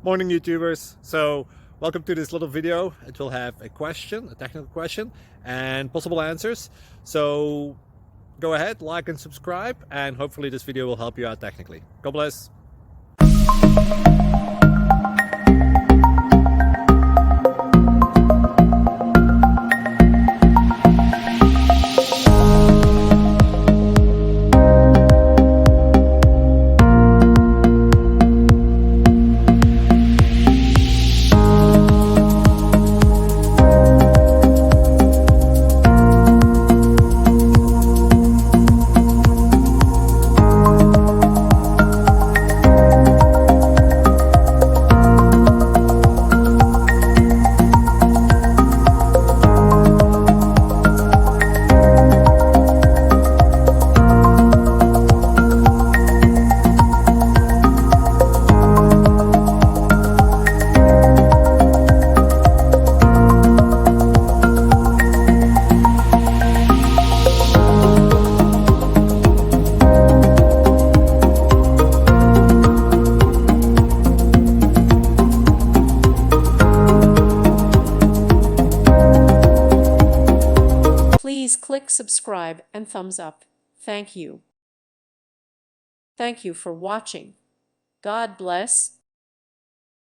Morning YouTubers. So welcome to this little video. It will have a question, a technical question, and possible answers. So go ahead, like and subscribe, and hopefully this video will help you out technically. God bless. Please click subscribe and thumbs up. Thank you. Thank you for watching. God bless.